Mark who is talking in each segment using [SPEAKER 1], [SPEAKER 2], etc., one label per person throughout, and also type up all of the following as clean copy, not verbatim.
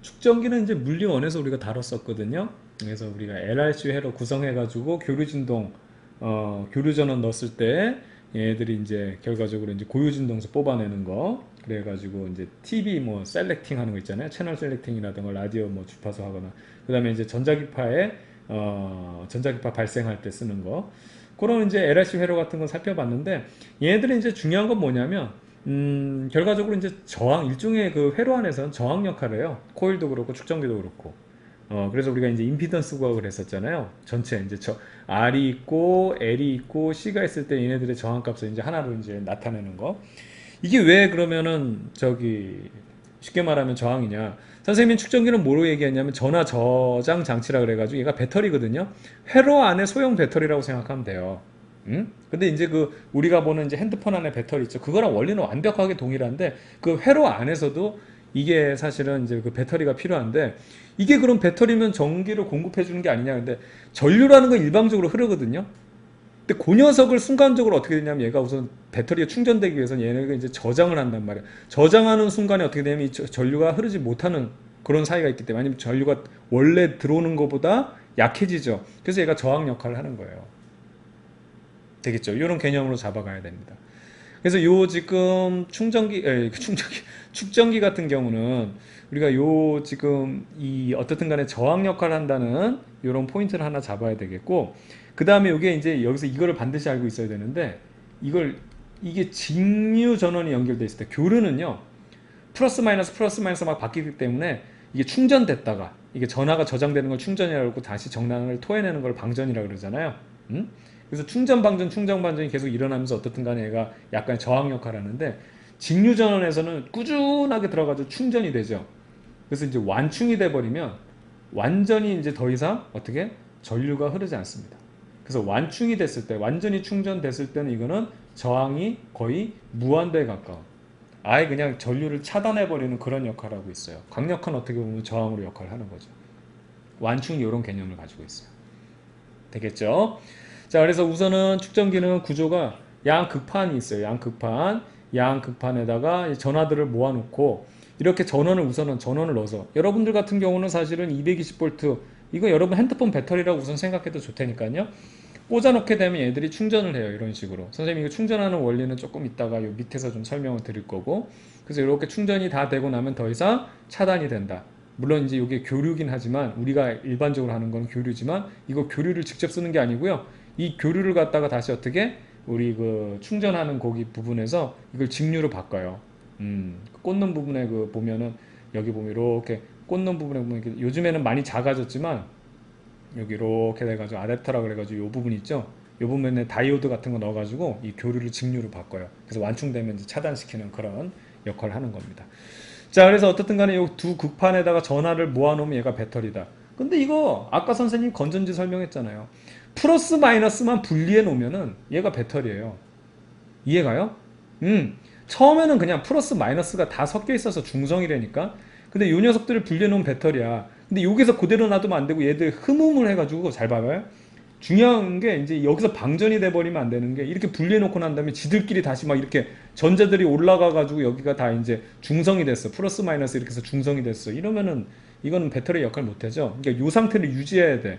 [SPEAKER 1] 축전기는 이제 물리원에서 우리가 다뤘었거든요. 그래서 우리가 LRC 회로 구성해가지고 교류진동, 교류전원 넣었을 때 얘들이 이제 결과적으로 이제 고유진동수 뽑아내는 거. 그래가지고 이제 TV 뭐 셀렉팅 하는 거 있잖아요. 채널 셀렉팅이라든가 라디오 뭐 주파수 하거나. 그 다음에 이제 전자기파 발생할 때 쓰는 거. 그런 이제 LRC 회로 같은 거 살펴봤는데 얘네들이 이제 중요한 건 뭐냐면 결과적으로 이제 저항, 일종의 그 회로 안에서는 저항 역할을 해요. 코일도 그렇고 축전기도 그렇고. 그래서 우리가 이제 임피던스 구학을 했었잖아요. 전체 이제 R이 있고 L이 있고 C가 있을 때 얘네들의 저항값을 이제 하나로 이제 나타내는 거. 이게 왜 그러면은 쉽게 말하면 저항이냐? 선생님이 축전기는 뭐로 얘기했냐면 전화 저장 장치라 그래가지고 얘가 배터리거든요. 회로 안에 소형 배터리라고 생각하면 돼요. 근데 이제 그 우리가 보는 이제 핸드폰 안에 배터리 있죠. 그거랑 원리는 완벽하게 동일한데 그 회로 안에서도 이게 사실은 이제 그 배터리가 필요한데 이게 그럼 배터리면 전기를 공급해 주는 게 아니냐. 근데 전류라는 건 일방적으로 흐르거든요. 근데 그 녀석을 순간적으로 어떻게 되냐면 얘가 우선 배터리가 충전되기 위해서는 얘네가 이제 저장을 한단 말이에요. 저장하는 순간에 어떻게 되냐면 이 전류가 흐르지 못하는 그런 사이가 있기 때문에 아니면 전류가 원래 들어오는 것보다 약해지죠. 그래서 얘가 저항 역할을 하는 거예요. 되겠죠. 이런 개념으로 잡아가야 됩니다. 그래서 요 지금 축전기 같은 경우는 우리가 요 지금 이 어떻든 간에 저항 역할을 한다는 이런 포인트를 하나 잡아야 되겠고 그 다음에 이게 이제 여기서 이거를 반드시 알고 있어야 되는데 이게 직류 전원이 연결돼 있을 때 교류는요 플러스 마이너스 막 바뀌기 때문에 이게 충전됐다가 이게 전하가 저장되는 걸 충전이라고 하고 다시 정량을 토해내는 걸 방전이라고 그러잖아요. 음? 그래서 충전 방전 충전 방전이 계속 일어나면서 어떻든 간에 얘가 약간 저항 역할을 하는데 직류 전원에서는 꾸준하게 들어가서 충전이 되죠. 그래서 이제 완충이 돼 버리면 완전히 이제 더 이상 어떻게 전류가 흐르지 않습니다. 그래서 완충이 됐을 때 완전히 충전됐을 때는 이거는 저항이 거의 무한대에 가까운 아예 그냥 전류를 차단해 버리는 그런 역할을 하고 있어요. 강력한 어떻게 보면 저항으로 역할을 하는 거죠. 완충이 이런 개념을 가지고 있어요. 되겠죠? 자, 그래서 우선은 축전기는 구조가 양극판이 있어요. 양극판에다가 전화들을 모아놓고 이렇게 전원을 넣어서 여러분들 같은 경우는 사실은 220V 이거 여러분 핸드폰 배터리라고 우선 생각해도 좋다니까요. 꽂아놓게 되면 얘들이 충전을 해요. 이런 식으로. 선생님이 이거 충전하는 원리는 조금 이따가 요 밑에서 좀 설명을 드릴 거고. 그래서 이렇게 충전이 다 되고 나면 더 이상 차단이 된다. 물론 이제 이게 교류긴 하지만 우리가 일반적으로 하는 건 교류지만 이거 교류를 직접 쓰는 게 아니고요. 이 교류를 갖다가 다시 어떻게 우리 그 충전하는 거기 부분에서 이걸 직류로 바꿔요. 꽂는 부분에 그 보면은 여기 보면 이렇게 꽂는 부분에 보면 요즘에는 많이 작아졌지만 여기 이렇게 돼가지고 아댑터라 그래가지고 이 부분 있죠. 이 부분에 다이오드 같은 거 넣어가지고 이 교류를 직류로 바꿔요. 그래서 완충되면 이제 차단시키는 그런 역할을 하는 겁니다. 자, 그래서 어떻든 간에 이 두 극판에다가 전하를 모아놓으면 얘가 배터리다. 근데 이거 아까 선생님 건전지 설명했잖아요. 플러스 마이너스만 분리해 놓으면은 얘가 배터리예요. 이해가요? 처음에는 그냥 플러스 마이너스가 다 섞여 있어서 중성이라니까. 근데 요 녀석들을 분리해 놓은 배터리야. 근데 여기서 그대로 놔두면 안 되고 얘들 흠음을 해가지고 잘 봐봐요. 중요한 게 이제 여기서 방전이 돼버리면 안 되는 게 이렇게 분리해 놓고 난 다음에 지들끼리 다시 막 이렇게 전자들이 올라가가지고 여기가 다 이제 중성이 됐어. 플러스 마이너스 이렇게 해서 중성이 됐어. 이러면은 이거는 배터리 역할 못하죠. 그러니까 요 상태를 유지해야 돼.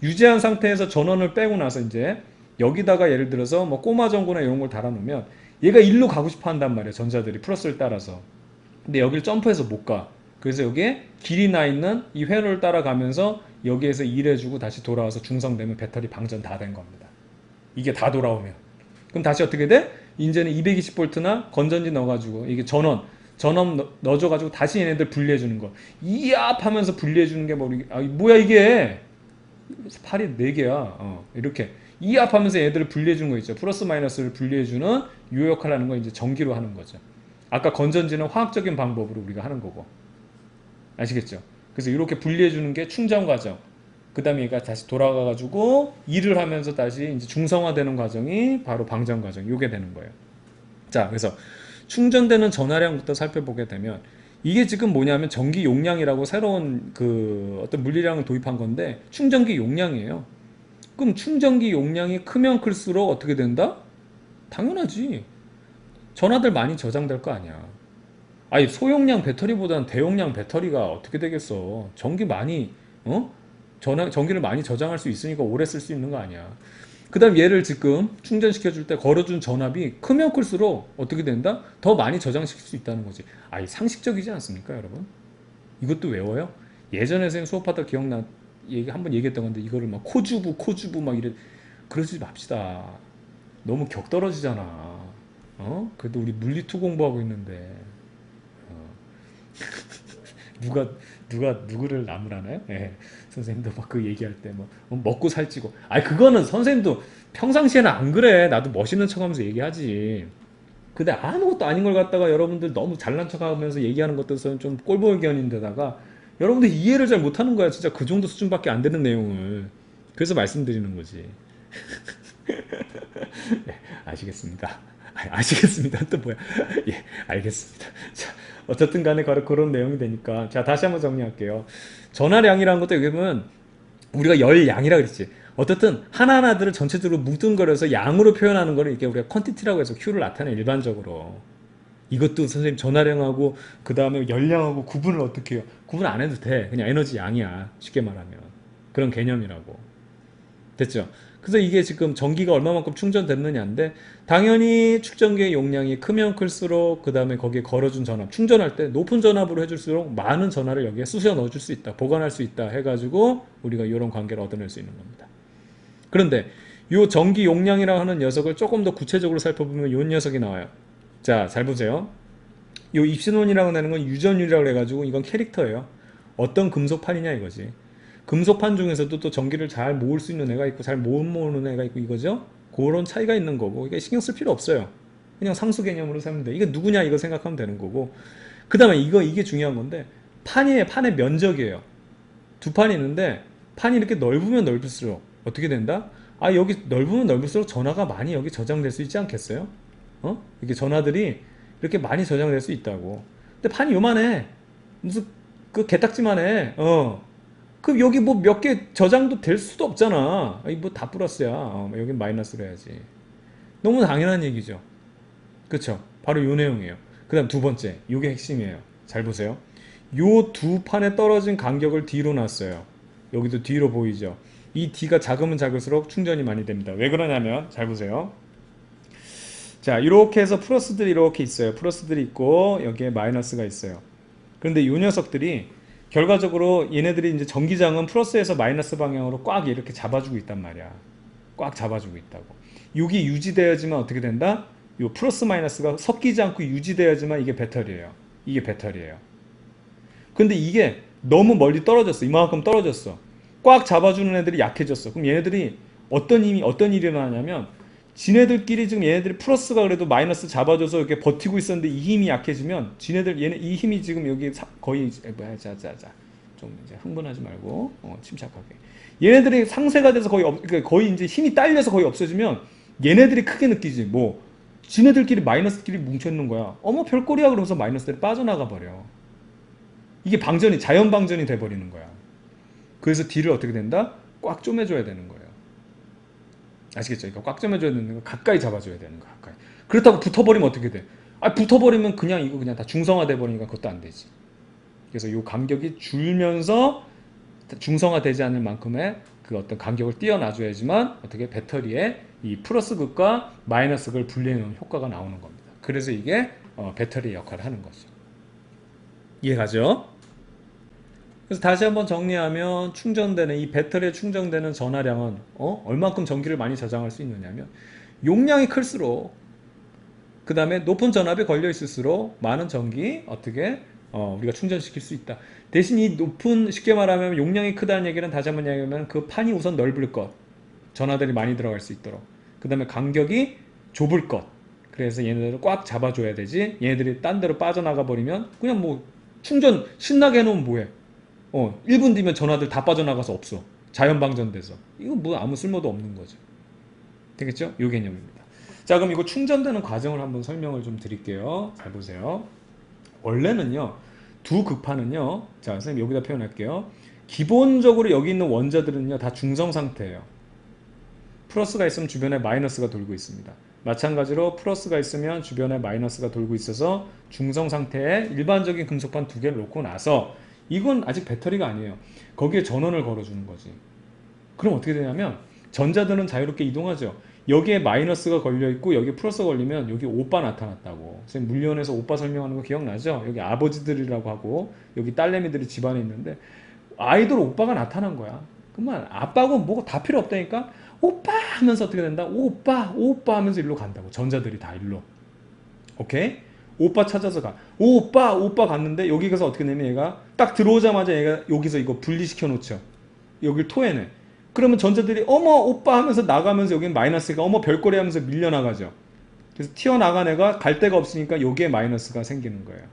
[SPEAKER 1] 유지한 상태에서 전원을 빼고 나서 이제 여기다가 예를 들어서 뭐 꼬마 전구나 이런 걸 달아놓으면 얘가 일로 가고 싶어 한단 말이에요. 전자들이 플러스를 따라서. 근데 여기를 점프해서 못 가. 그래서 여기에 길이 나 있는 이 회로를 따라가면서 여기에서 일해주고 다시 돌아와서 중성되면 배터리 방전 다 된 겁니다. 이게 다 돌아오면. 그럼 다시 어떻게 돼? 이제는 220V나 건전지 넣어가지고 이게 전원 넣어줘가지고 다시 얘네들 분리해주는 거. 이압 하면서 분리해주는 게 뭐야 이게. 팔이 4개야. 이렇게. 이압 하면서 얘들을 분리해주는 거 있죠. 플러스 마이너스를 분리해주는 요 역할을 하는 거 이제 전기로 하는 거죠. 아까 건전지는 화학적인 방법으로 우리가 하는 거고. 아시겠죠? 그래서 이렇게 분리해 주는 게 충전 과정. 그 다음에 얘가 다시 돌아가가지고 일을 하면서 다시 이제 중성화되는 과정이 바로 방전 과정. 요게 되는 거예요. 자, 그래서 충전되는 전하량부터 살펴보게 되면 이게 지금 뭐냐면 전기 용량이라고 새로운 그 어떤 물리량을 도입한 건데 충전기 용량이에요. 그럼 충전기 용량이 크면 클수록 어떻게 된다? 당연하지. 전하들 많이 저장될 거 아니야. 아니 소용량 배터리보다는 대용량 배터리가 어떻게 되겠어. 전기 많이 전기를 많이 저장할 수 있으니까 오래 쓸 수 있는 거 아니야. 그 다음 얘를 지금 충전시켜 줄 때 걸어준 전압이 크면 클수록 어떻게 된다? 더 많이 저장시킬 수 있다는 거지. 아니 상식적이지 않습니까 여러분? 이것도 외워요? 예전에 선생님 수업하다 기억나 한번 얘기했던 건데 이거를 막 코주부 막 이래 그러지 맙시다. 너무 격 떨어지잖아. 그래도 우리 물리2 공부하고 있는데 누가 누구를 나무라나요? 예. 선생님도 막 그 얘기할 때 뭐 먹고 살찌고. 아니 그거는 선생님도 평상시에는 안 그래. 나도 멋있는 척하면서 얘기하지. 근데 아무것도 아닌 걸 갖다가 여러분들 너무 잘난 척하면서 얘기하는 것들은 좀 꼴보기견인데다가 여러분들 이해를 잘 못하는 거야. 진짜 그 정도 수준밖에 안 되는 내용을. 그래서 말씀드리는 거지. 네, 아시겠습니다. 아시겠습니다. 또 뭐야? 예, 알겠습니다. 자, 어쨌든 간에 바로 그런 내용이 되니까. 자, 다시 한번 정리할게요. 전화량이라는 것도 여기 보면 우리가 열량이라 그랬지. 어쨌든 하나하나들을 전체적으로 뭉뚱그려서 양으로 표현하는 거를 이렇게 우리가 퀀티티라고 해서 Q를 나타내 일반적으로. 이것도 선생님 전화량하고 그 다음에 열량하고 구분을 어떻게 해요? 구분 안 해도 돼. 그냥 에너지 양이야. 쉽게 말하면. 그런 개념이라고. 됐죠? 그래서 이게 지금 전기가 얼마만큼 충전됐느냐인데 당연히 축전기의 용량이 크면 클수록 그 다음에 거기에 걸어준 전압 충전할 때 높은 전압으로 해줄수록 많은 전화를 여기에 쑤셔 넣어줄 수 있다 보관할 수 있다 해가지고 우리가 이런 관계를 얻어낼 수 있는 겁니다. 그런데 이 전기 용량이라고 하는 녀석을 조금 더 구체적으로 살펴보면 이 녀석이 나와요. 자, 잘 보세요. 이 입신원이라고 하는 건 유전율이라고 해가지고 이건 캐릭터예요. 어떤 금속판이냐 이거지. 금속판 중에서도 또 전기를 잘 모을 수 있는 애가 있고 잘 못 모으는 애가 있고 이거죠. 그런 차이가 있는 거고 이게 신경 쓸 필요 없어요. 그냥 상수 개념으로 세면 돼. 이게 누구냐 이거 생각하면 되는 거고. 그 다음에 이게 중요한 건데 판이에요. 판의 면적이에요. 두 판이 있는데 판이 이렇게 넓으면 넓을수록 어떻게 된다? 아 여기 넓으면 넓을수록 전화가 많이 여기 저장될 수 있지 않겠어요? 이렇게 전화들이 이렇게 많이 저장될 수 있다고. 근데 판이 요만해. 무슨 그 개딱지만 해. 그럼 여기 뭐 몇 개 저장도 될 수도 없잖아. 이 뭐 다 플러스야. 여긴 마이너스로 해야지. 너무 당연한 얘기죠. 그쵸? 바로 요 내용이에요. 그 다음 두 번째. 요게 핵심이에요. 잘 보세요. 요 두 판에 떨어진 간격을 D로 놨어요. 여기도 D로 보이죠? 이 D가 작으면 작을수록 충전이 많이 됩니다. 왜 그러냐면 잘 보세요. 자, 이렇게 해서 플러스들이 이렇게 있어요. 플러스들이 있고 여기에 마이너스가 있어요. 그런데 요 녀석들이 결과적으로 얘네들이 이제 전기장은 플러스에서 마이너스 방향으로 꽉 이렇게 잡아주고 있단 말이야. 꽉 잡아주고 있다고. 여기 유지되어야지만 어떻게 된다? 요 플러스 마이너스가 섞이지 않고 유지되어야지만 이게 배터리예요. 이게 배터리예요. 근데 이게 너무 멀리 떨어졌어. 이만큼 떨어졌어. 꽉 잡아주는 애들이 약해졌어. 그럼 얘네들이 어떤 일이 일어나냐면 지네들끼리 지금 얘네들이 플러스가 그래도 마이너스 잡아줘서 이렇게 버티고 있었는데 이 힘이 약해지면 이 힘이 지금 여기 거의 좀 이제 흥분하지 말고 침착하게. 얘네들이 상쇄가 돼서 거의 이제 힘이 딸려서 거의 없어지면 얘네들이 크게 느끼지. 뭐 지네들끼리 마이너스끼리 뭉쳐 있는 거야. 어머 별꼴이야 그러면서 마이너스들이 빠져나가 버려. 이게 자연 방전이 돼 버리는 거야. 그래서 D를 어떻게 된다? 꽉 쪼매줘야 되는 거예요. 아시겠죠? 그러니까 꽉 잡아줘야 되는 거 가까이 잡아줘야 되는 거 가까이. 그렇다고 붙어버리면 어떻게 돼? 붙어버리면 이거 그냥 다 중성화돼 버리니까 그것도 안 되지. 그래서 이 간격이 줄면서 중성화되지 않을 만큼의 그 어떤 간격을 띄어놔줘야지만 어떻게 배터리에 이 플러스 극과 마이너스 극을 분리해놓은 효과가 나오는 겁니다. 그래서 이게 배터리의 역할을 하는 거죠. 이해가죠? 그래서 다시 한번 정리하면 이 배터리에 충전되는 전하량은 얼만큼 전기를 많이 저장할 수 있느냐면 용량이 클수록 그 다음에 높은 전압이 걸려 있을수록 많은 전기 어떻게 우리가 충전시킬 수 있다. 대신 이 쉽게 말하면 용량이 크다는 얘기는 다시 한번 얘기하면 그 판이 우선 넓을 것, 전하들이 많이 들어갈 수 있도록. 그 다음에 간격이 좁을 것. 그래서 얘네들을 꽉 잡아줘야 되지. 얘네들이 딴 데로 빠져나가 버리면 그냥 뭐 충전 신나게 해놓으면 뭐해. 1분 뒤면 전화들 다 빠져나가서 없어. 자연 방전돼서. 이거 뭐 아무 쓸모도 없는 거죠. 되겠죠? 요 개념입니다. 자, 그럼 이거 충전되는 과정을 한번 설명을 좀 드릴게요. 잘 보세요. 원래는요, 두 극판은요, 자, 선생님 여기다 표현할게요. 기본적으로 여기 있는 원자들은요, 다 중성 상태예요. 플러스가 있으면 주변에 마이너스가 돌고 있습니다. 마찬가지로 플러스가 있으면 주변에 마이너스가 돌고 있어서 중성 상태에 일반적인 금속판 두 개를 놓고 나서 이건 아직 배터리가 아니에요. 거기에 전원을 걸어주는 거지. 그럼 어떻게 되냐면 전자들은 자유롭게 이동하죠. 여기에 마이너스가 걸려 있고 여기에 플러스가 걸리면 여기 오빠 나타났다고. 선생님 물리원에서 오빠 설명하는 거 기억나죠? 여기 아버지들이라고 하고 여기 딸내미들이 집안에 있는데 아이돌 오빠가 나타난 거야. 그러면 아빠하고 뭐가 다 필요 없다니까 오빠 하면서 어떻게 된다? 오빠 오빠 하면서 일로 간다고. 전자들이 다 일로. 오케이? 오빠 찾아서 가. 오빠 오빠 갔는데 여기 가서 어떻게 되면 얘가 딱 들어오자마자 얘가 여기서 이거 분리시켜 놓죠. 여길 토해내. 그러면 전자들이 어머 오빠 하면서 나가면서 여기는 마이너스가 어머 별거리 하면서 밀려나가죠. 그래서 튀어나간 애가 갈 데가 없으니까 여기에 마이너스가 생기는 거예요.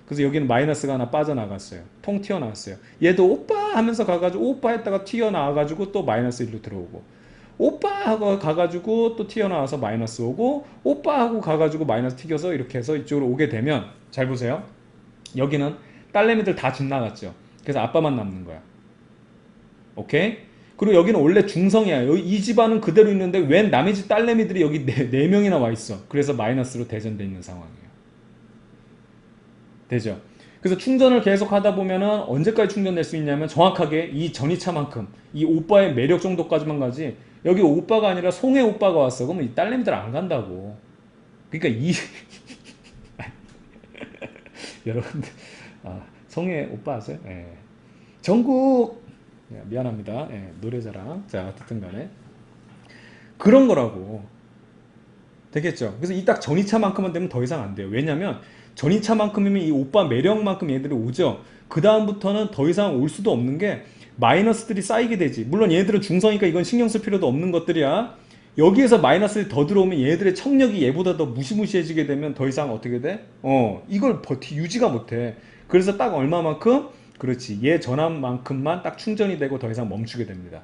[SPEAKER 1] 그래서 여기는 마이너스가 하나 빠져나갔어요. 통 튀어나왔어요. 얘도 오빠 하면서 가가지고 오빠 했다가 튀어나와가지고 또 마이너스 1로 들어오고 오빠 하고 가가지고 또 튀어나와서 마이너스 오고 오빠 하고 가가지고 마이너스 튀겨서 이렇게 해서 이쪽으로 오게 되면 잘 보세요. 여기는 딸내미들 다 집 나갔죠. 그래서 아빠만 남는 거야. 오케이? 그리고 여기는 원래 중성이야. 여기 이 집안은 그대로 있는데 웬 남의 집 딸내미들이 여기 네 명이나 와 있어. 그래서 마이너스로 대전돼 있는 상황이에요. 되죠? 그래서 충전을 계속 하다 보면은 언제까지 충전될 수 있냐면 정확하게 이 전이차만큼 이 오빠의 매력 정도까지만 가지 여기 오빠가 아니라 송혜 오빠가 왔어. 그러면 이 딸내미들 안 간다고. 그러니까 이 여러분들 송혜 오빠 아세요? 예. 전국 미안합니다. 예, 노래자랑. 자, 어쨌든 간에 그런 거라고. 되겠죠? 그래서 이 딱 전이차만큼만 되면 더 이상 안 돼요. 왜냐면 전이차만큼이면 이 오빠 매력만큼 얘들이 오죠. 그 다음부터는 더 이상 올 수도 없는 게 마이너스들이 쌓이게 되지. 물론 얘들은 중성이니까 이건 신경 쓸 필요도 없는 것들이야. 여기에서 마이너스들이 더 들어오면 얘들의 청력이 얘보다 더 무시무시해지게 되면 더 이상 어떻게 돼? 이걸 유지가 못해. 그래서 딱 얼마만큼? 그렇지. 얘 전압만큼만 딱 충전이 되고 더 이상 멈추게 됩니다.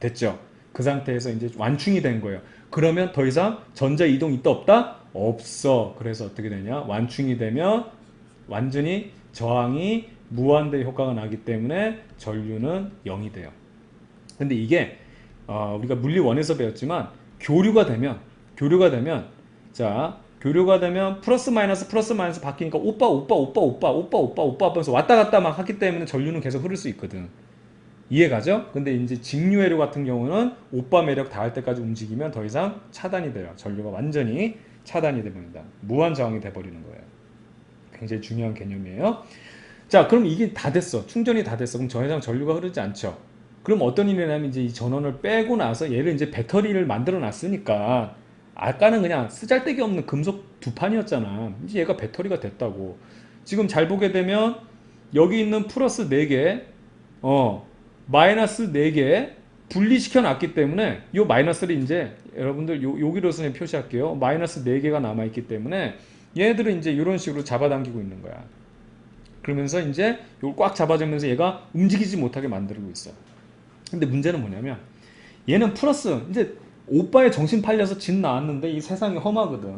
[SPEAKER 1] 됐죠? 그 상태에서 이제 완충이 된 거예요. 그러면 더 이상 전자 이동 있다 없다? 없어. 그래서 어떻게 되냐? 완충이 되면 완전히 저항이 무한대의 효과가 나기 때문에 전류는 0이 돼요. 근데 이게 우리가 물리 1에서 배웠지만 교류가 되면 플러스 마이너스 바뀌니까 오빠 하면서 왔다 갔다 막 하기 때문에 전류는 계속 흐를 수 있거든. 이해가죠? 근데 이제 직류회로 같은 경우는 오빠 매력 닿을 때까지 움직이면 더 이상 차단이 돼요. 전류가 완전히 차단이 됩니다. 무한 저항이 돼버리는 거예요. 굉장히 중요한 개념이에요. 자, 그럼 이게 다 됐어. 충전이 다 됐어. 그럼 더 이상 전류가 흐르지 않죠. 그럼 어떤 일이 냐면 이제 이 전원을 빼고 나서 얘를 이제 배터리를 만들어 놨으니까 아까는 그냥 쓰잘데기 없는 금속 두 판이었잖아. 이제 얘가 배터리가 됐다고. 지금 잘 보게 되면 여기 있는 플러스 4개, 마이너스 4개 분리시켜 놨기 때문에 이 마이너스를 이제 여러분들 여기로서 표시할게요. 마이너스 4개가 남아있기 때문에 얘들은 이제 이런 식으로 잡아당기고 있는 거야. 그러면서 이제 이걸 꽉 잡아주면서 얘가 움직이지 못하게 만들고 있어. 근데 문제는 뭐냐면 얘는 플러스 이제 오빠의 정신 팔려서 집 나왔는데 이 세상이 험하거든.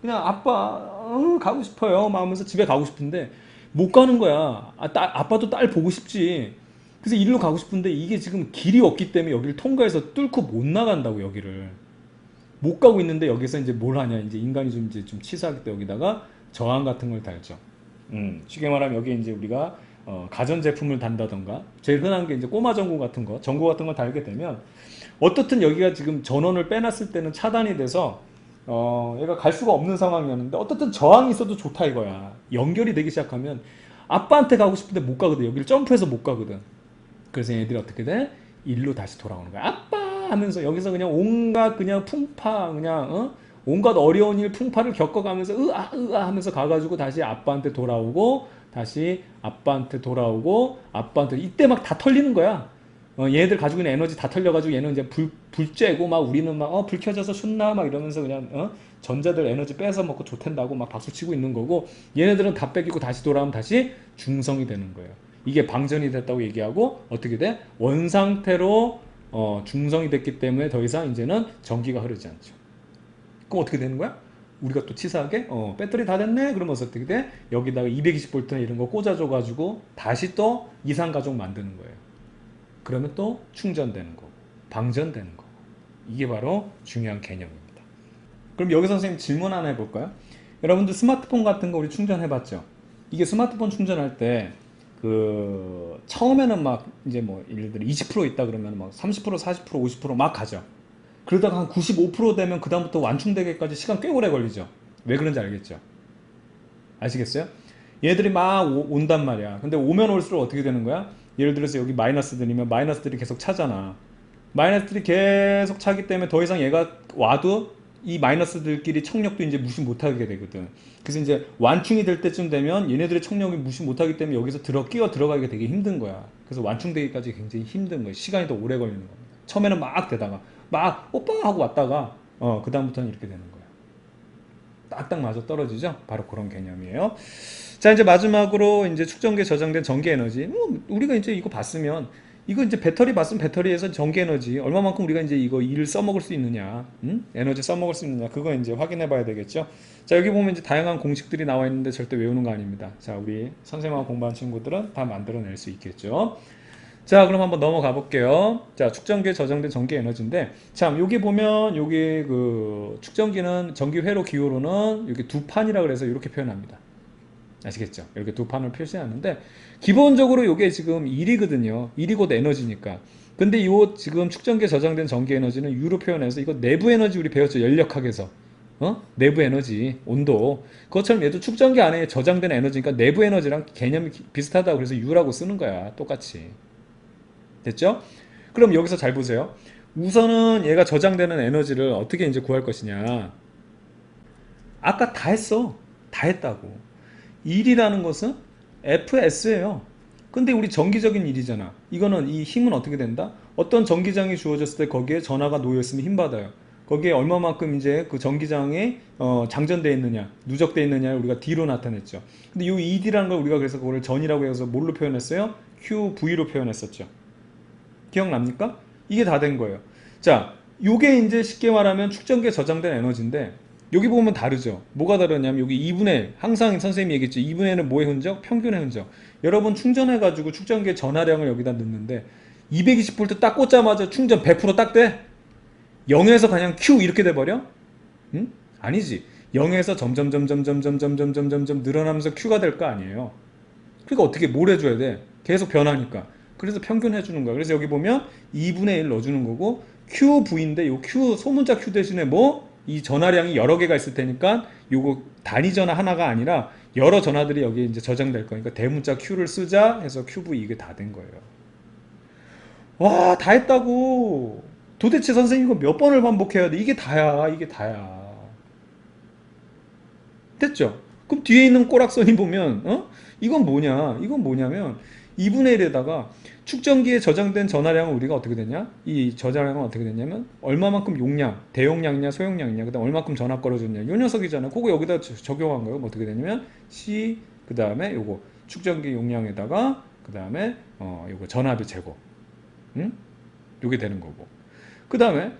[SPEAKER 1] 그냥 아빠 가고 싶어요 막 하면서 집에 가고 싶은데 못 가는 거야. 아빠도 딸 보고 싶지. 그래서 일로 가고 싶은데 이게 지금 길이 없기 때문에 여기를 통과해서 뚫고 못 나간다고. 여기를 못 가고 있는데 여기서 이제 뭘 하냐, 이제 인간이 좀 치사하기 때문에 여기다가 저항 같은 걸 달죠. 쉽게 말하면 여기 이제 우리가 가전제품을 단다던가 제일 흔한 게 이제 꼬마 전구 같은 걸 달게 되면 어떻든 여기가 지금 전원을 빼놨을 때는 차단이 돼서 얘가 갈 수가 없는 상황이었는데 어떻든 저항이 있어도 좋다 이거야. 연결이 되기 시작하면 아빠한테 가고 싶은데 못 가거든. 여기를 점프해서 못 가거든. 그래서 얘들이 어떻게 돼? 일로 다시 돌아오는 거야. 아빠 하면서 여기서 그냥 온갖 그냥 풍파 그냥 온갖 어려운 일 풍파를 겪어가면서 으아 하면서 가가지고 다시 아빠한테 돌아오고 다시 아빠한테 돌아오고 아빠한테 이때 막 다 털리는 거야. 얘네들 가지고 있는 에너지 다 털려가지고 얘는 이제 불 쬐고 막 우리는 막 불 켜져서 슌나 막 이러면서 그냥 전자들 에너지 뺏어 먹고 좋댄다고 막 박수 치고 있는 거고 얘네들은 다 뺏기고 다시 돌아오면 다시 중성이 되는 거예요. 이게 방전이 됐다고 얘기하고 어떻게 돼? 원상태로 중성이 됐기 때문에 더 이상 이제는 전기가 흐르지 않죠. 그럼 어떻게 되는 거야? 우리가 또 치사하게 배터리 다 됐네? 그러면서 어떻게 돼? 여기다가 220V나 이런 거 꽂아줘 가지고 다시 또 이산가족 만드는 거예요. 그러면 또 충전되는 거고 방전되는 거고. 이게 바로 중요한 개념입니다. 그럼 여기서 선생님 질문 하나 해볼까요? 여러분들 스마트폰 같은 거 우리 충전해봤죠? 이게 스마트폰 충전할 때 그 처음에는 막 이제 뭐 예를 들어 20% 있다 그러면 막 30%, 40%, 50%막 가죠. 그러다가 한 95% 되면 그다음부터 완충되기까지 시간 꽤 오래 걸리죠. 왜 그런지 알겠죠? 아시겠어요? 얘들이 막 온단 말이야. 근데 오면 올수록 어떻게 되는 거야? 예를 들어서 여기 마이너스들이면 마이너스들이 계속 차잖아. 마이너스들이 계속 차기 때문에 더 이상 얘가 와도 이 마이너스들끼리 청력도 이제 무시 못하게 되거든. 그래서 이제 완충이 될 때쯤 되면 얘네들의 청력이 무시 못하기 때문에 여기서 끼어 들어가기가 되게 힘든 거야. 그래서 완충되기까지 굉장히 힘든 거야. 시간이 더 오래 걸리는 겁니다. 처음에는 막 되다가 막 오빠 하고 왔다가 그다음부터는 이렇게 되는 거야. 딱딱 맞아 떨어지죠? 바로 그런 개념이에요. 자, 이제 마지막으로 이제 축전기에 저장된 전기 에너지. 뭐 우리가 이제 이거 봤으면 이거 이제 배터리 봤으면 배터리에서 전기 에너지 얼마만큼 우리가 이제 이거 일을 써먹을 수 있느냐, 에너지 써먹을 수 있느냐 그거 이제 확인해 봐야 되겠죠. 자, 여기 보면 이제 다양한 공식들이 나와 있는데 절대 외우는 거 아닙니다. 자, 우리 선생님하고 공부한 친구들은 다 만들어낼 수 있겠죠. 자, 그럼 한번 넘어가 볼게요. 자, 축전기에 저장된 전기 에너지인데, 참, 여기 보면, 여기 그, 축전기는 전기 회로 기호로는 이렇게 두 판이라 그래서 이렇게 표현합니다. 아시겠죠? 이렇게 두 판을 표시하는데, 기본적으로 이게 지금 1이거든요. 1이 곧 에너지니까. 근데 요 지금 축전기에 저장된 전기 에너지는 U로 표현해서 이거 내부 에너지 우리 배웠죠? 연력학에서. 내부 에너지, 온도. 그것처럼 얘도 축전기 안에 저장된 에너지니까 내부 에너지랑 개념이 비슷하다고 그래서 U라고 쓰는 거야. 똑같이. 됐죠? 그럼 여기서 잘 보세요. 우선은 얘가 저장되는 에너지를 어떻게 이제 구할 것이냐. 아까 다 했어. 다 했다고. 일이라는 것은 FS예요. 근데 우리 정기적인 일이잖아. 이거는 이 힘은 어떻게 된다? 어떤 전기장이 주어졌을 때 거기에 전하가 놓여 있으면 힘 받아요. 거기에 얼마만큼 이제 그 전기장에 장전되어 있느냐, 누적되어 있느냐를 우리가 D로 나타냈죠. 근데 이 ED라는 걸 우리가 그래서 그걸 전이라고 해서 뭘로 표현했어요? QV로 표현했었죠. 기억납니까? 이게 다 된 거예요. 자, 요게 이제 쉽게 말하면 축전기에 저장된 에너지인데 여기 보면 다르죠. 뭐가 다르냐면 여기 2분의 1, 항상 선생님이 얘기했죠. 2분의 1은 뭐의 흔적? 평균의 흔적. 여러분 충전해가지고 축전기에 전하량을 여기다 넣는데 220V 딱 꽂자마자 충전 100%딱 돼? 0에서 그냥 Q 이렇게 돼버려? 응? 아니지. 0에서 점점 늘어나면서 Q가 될 거 아니에요. 그러니까 어떻게 뭘 해줘야 돼? 계속 변하니까. 그래서 평균 해주는 거야. 그래서 여기 보면 2분의 1 넣어주는 거고 QV인데 요 Q 소문자 Q 대신에 뭐? 이 전화량이 여러 개가 있을 테니까 요거 단위 전화 하나가 아니라 여러 전화들이 여기에 이제 저장될 거니까 대문자 Q를 쓰자 해서 QV 이게 다 된 거예요. 와, 다 했다고. 도대체 선생님 이거 몇 번을 반복해야 돼? 이게 다야. 이게 다야. 됐죠? 그럼 뒤에 있는 꼬락선이 보면 이건 뭐냐? 이건 뭐냐면 2분의 1에다가 축전기에 저장된 전하량은 우리가 어떻게 되냐? 이 저장량은 어떻게 되냐면 얼마만큼 용량, 대용량이냐 소용량이냐 그다음 얼마만큼 전압 걸어줬냐 요 녀석이잖아. 그거 여기다 적용한 거예요. 뭐 어떻게 되냐면 C 그다음에 요거 축전기 용량에다가 그다음에 요거 전압의 제곱. 응? 요게 되는 거고. 그다음에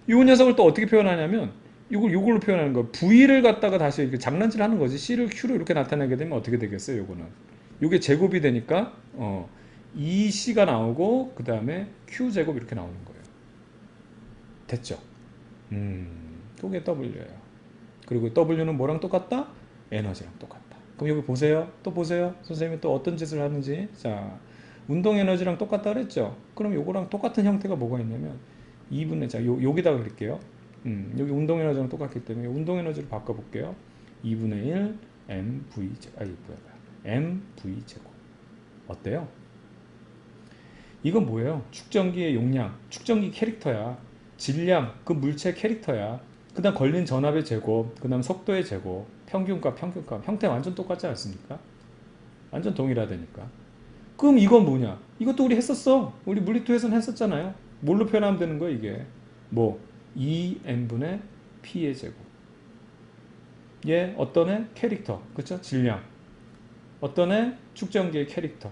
[SPEAKER 1] 요 녀석을 또 어떻게 표현하냐면 요걸로 표현하는 거. V를 갖다가 다시 이렇게 장난질 하는 거지. C를 Q로 이렇게 나타내게 되면 어떻게 되겠어요? 요거는. 요게 제곱이 되니까 2C가 나오고 그 다음에 Q제곱 이렇게 나오는 거예요. 됐죠? 그게 W예요. 그리고 W는 뭐랑 똑같다? 에너지랑 똑같다. 그럼 여기 보세요. 또 보세요. 선생님이 또 어떤 짓을 하는지. 자, 운동 에너지랑 똑같다 그랬죠? 그럼 요거랑 똑같은 형태가 뭐가 있냐면 2분의 자, 여기다가 그릴게요. 여기 운동 에너지랑 똑같기 때문에 운동 에너지를 바꿔볼게요. 2분의 1 mv 제곱, mv 제곱. 어때요? 이건 뭐예요? 축전기의 용량, 축전기 캐릭터야. 질량, 그 물체 캐릭터야. 그 다음 걸린 전압의 제곱, 그 다음 속도의 제곱, 평균값, 형태 완전 똑같지 않습니까? 완전 동일하다니까. 그럼 이건 뭐냐? 이것도 우리 했었어. 우리 물리투에서는 했었잖아요. 뭘로 표현하면 되는 거야 이게? 뭐 2n분의 p의 제곱. 얘 어떤 애? 캐릭터. 그쵸? 질량. 어떤 애? 축전기의 캐릭터.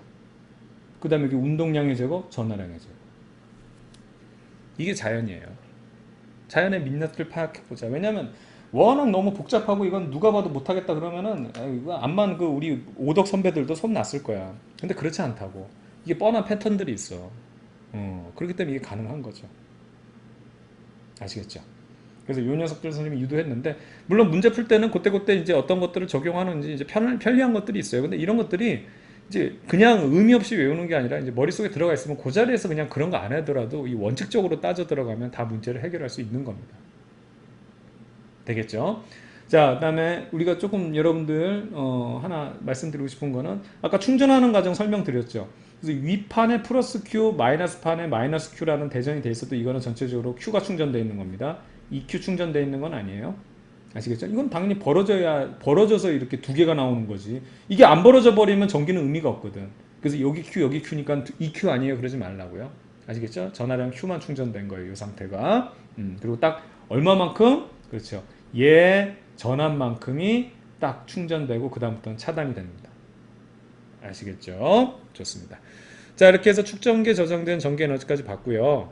[SPEAKER 1] 그 다음에 여기 운동량의 제곱, 전하량의 제곱. 이게 자연이에요. 자연의 민낯을 파악해보자. 왜냐면 워낙 너무 복잡하고 이건 누가 봐도 못하겠다 그러면은 이거 암만 그 우리 오덕 선배들도 손 났을 거야. 근데 그렇지 않다고. 이게 뻔한 패턴들이 있어. 그렇기 때문에 이게 가능한 거죠. 아시겠죠? 그래서 요 녀석들 선생님이 유도했는데, 물론 문제 풀 때는 그때그때 이제 어떤 것들을 적용하는지 이제 편리한 것들이 있어요. 근데 이런 것들이 이제 그냥 의미 없이 외우는 게 아니라 이제 머릿속에 들어가 있으면 그 자리에서 그냥 그런 거 안 하더라도 이 원칙적으로 따져 들어가면 다 문제를 해결할 수 있는 겁니다. 되겠죠? 자, 그다음에 우리가 조금 여러분들 하나 말씀드리고 싶은 거는 아까 충전하는 과정 설명드렸죠. 그래서 위판에 플러스 Q, 마이너스 판에 마이너스 Q라는 대전이 돼 있어도 이거는 전체적으로 Q가 충전되어 있는 겁니다. EQ 충전되어 있는 건 아니에요. 아시겠죠? 이건 당연히 벌어져서 이렇게 두 개가 나오는 거지. 이게 안 벌어져 버리면 전기는 의미가 없거든. 그래서 여기 Q, 여기 Q니까 EQ 아니에요. 그러지 말라고요. 아시겠죠? 전화량 Q만 충전된 거예요. 이 상태가. 그리고 딱 얼마만큼? 그렇죠. 얘 전압만큼이 딱 충전되고 그 다음부터는 차단이 됩니다. 아시겠죠? 좋습니다. 자, 이렇게 해서 축전기에 저장된 전기 에너지까지 봤고요.